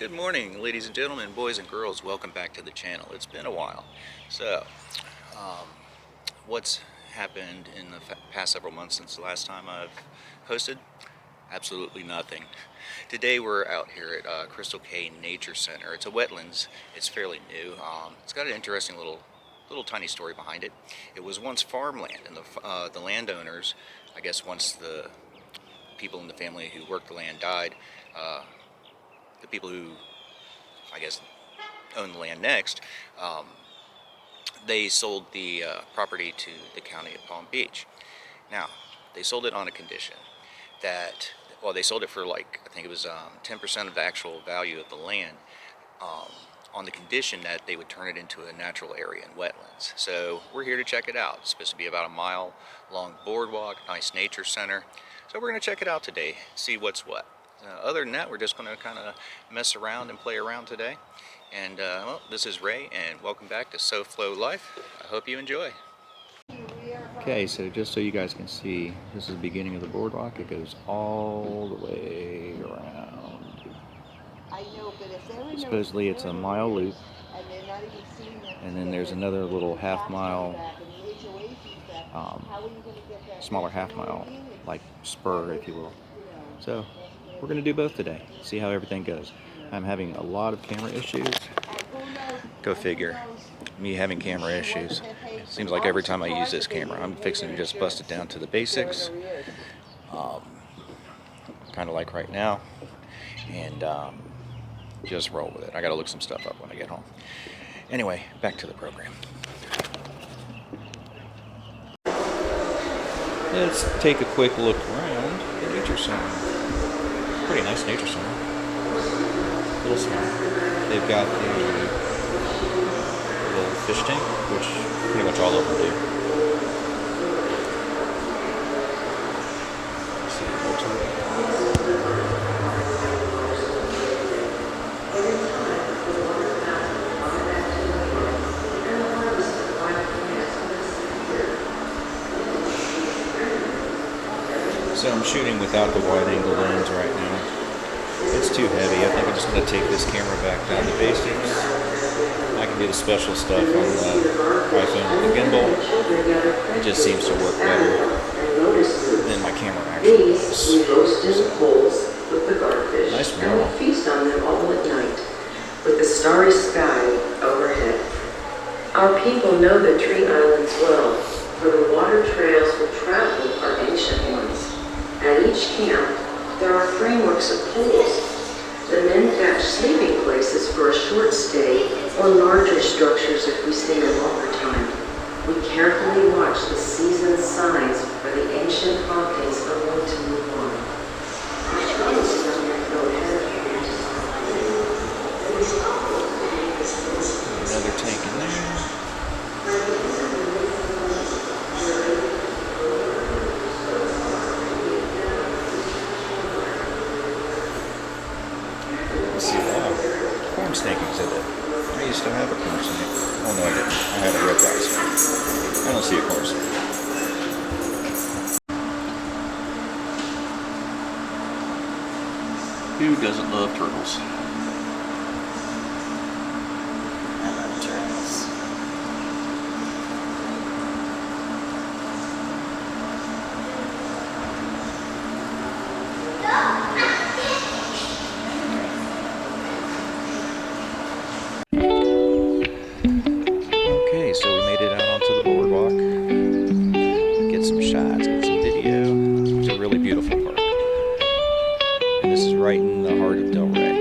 Good morning, ladies and gentlemen, boys and girls. Welcome back to the channel. It's been a while. So, um, what's happened in the past several months since the last time I've posted? Absolutely nothing. Today we're out here at Crystal Cay Nature Center. It's a wetlands. It's fairly new. It's got an interesting little tiny story behind it. It was once farmland, and the landowners, I guess, once the people in the family who worked the land died. The people who, I guess, own the land next, they sold the property to the county of Palm Beach. Now, they sold it on a condition that, well, they sold it for like, I think it was 10% of the actual value of the land, on the condition that they would turn it into a natural area and wetlands. So we're here to check it out. It's supposed to be about a mile long boardwalk, nice nature center. So we're going to check it out today, see what's what. Other than that, we're just going to kind of mess around and play around today. And well, this is Ray, and welcome back to SoFlo Life. I hope you enjoy. Okay, so just so you guys can see, this is the beginning of the boardwalk. It goes all the way around. Supposedly it's a mile loop, and then there's another little half-mile, smaller half-mile, like spur, if you will. So we're going to do both today, see how everything goes. I'm having a lot of camera issues. Go figure. Me having camera issues. It seems like every time I use this camera, I'm fixing to just bust it down to the basics. Kind of like right now. And just roll with it. I got to look some stuff up when I get home. Anyway, back to the program. Let's take a quick look around the nature center. Pretty nice nature center. A little small. They've got the little fish tank, which pretty much all of them do. Let's see, so I'm shooting without the wide angle lens right now. It's too heavy. I think I'm just going to take this camera back down to basics. I can do the special stuff on the iPhone with the gimbal. It just seems to work better than my camera actually does. Nice mural. And we feast on them all at night, with the starry sky overhead. Our people know the tree islands well, for the water trails we travel are ancient ones. At each camp, there are frameworks of poles. The men thatch sleeping places for a short stay, or larger structures if we stay a longer time. We carefully watch the season signs for the ancient Hawkins are going to move on. Another tank in there. Corn snake exhibit. I used to have a corn snake. Oh no, I didn't. I had a red rice. I don't see a corn snake. Who doesn't love turtles? I love turtles. Okay, so we made it out onto the boardwalk. Get some shots, get some video. It's a really beautiful park. And this is right in the heart of Delray.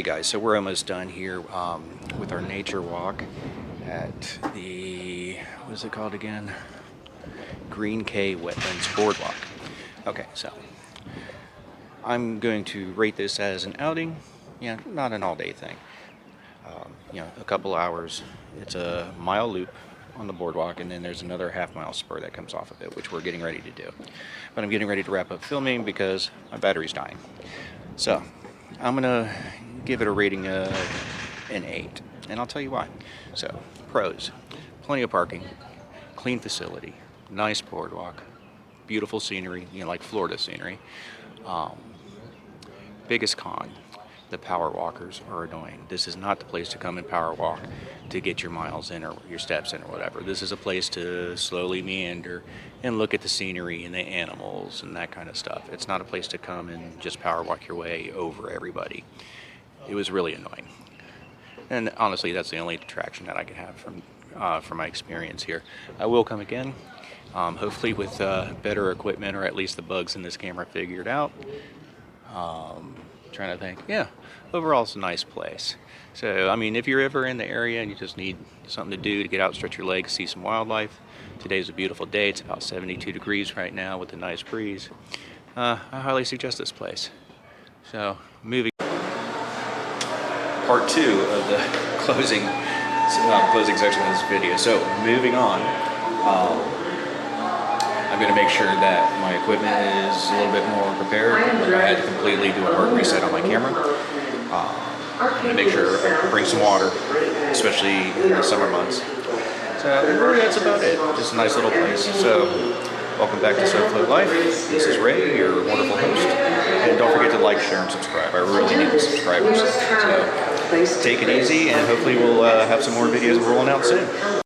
guys, so we're almost done here with our nature walk at the, what is it called again? Green Cay Wetlands Boardwalk. Okay, so I'm going to rate this as an outing, yeah, not an all-day thing. You know, a couple hours. It's a mile loop on the boardwalk, and then there's another half-mile spur that comes off of it, which we're getting ready to do. But I'm getting ready to wrap up filming because my battery's dying. So I'm gonna give it a rating of an 8, and I'll tell you why. So, pros: plenty of parking, clean facility, nice boardwalk, beautiful scenery, you know, like Florida scenery. Biggest con: the power walkers are annoying. This is not the place to come and power walk to get your miles in or your steps in or whatever. This is a place to slowly meander and look at the scenery and the animals and that kind of stuff. It's not a place to come and just power walk your way over everybody. It was really annoying. And honestly, that's the only detraction that I could have from my experience here. I will come again, hopefully with better equipment, or at least the bugs in this camera figured out. Trying to think. Yeah, overall it's a nice place. So, I mean, if you're ever in the area and you just need something to do to get out, stretch your legs, see some wildlife, today's a beautiful day. It's about 72 degrees right now with a nice breeze. I highly suggest this place. So, moving. Part 2 of the closing section of this video. So, moving on. I'm going to make sure that my equipment is a little bit more prepared. I had to completely do a hard reset on my camera. I'm going to make sure I bring some water, especially in the summer months. So really that's about it. Just a nice little place. So welcome back to SoFlo Life. This is Ray, your wonderful host. And don't forget to like, share, and subscribe. I really need the subscribers. So take it easy, and hopefully we'll have some more videos rolling out soon.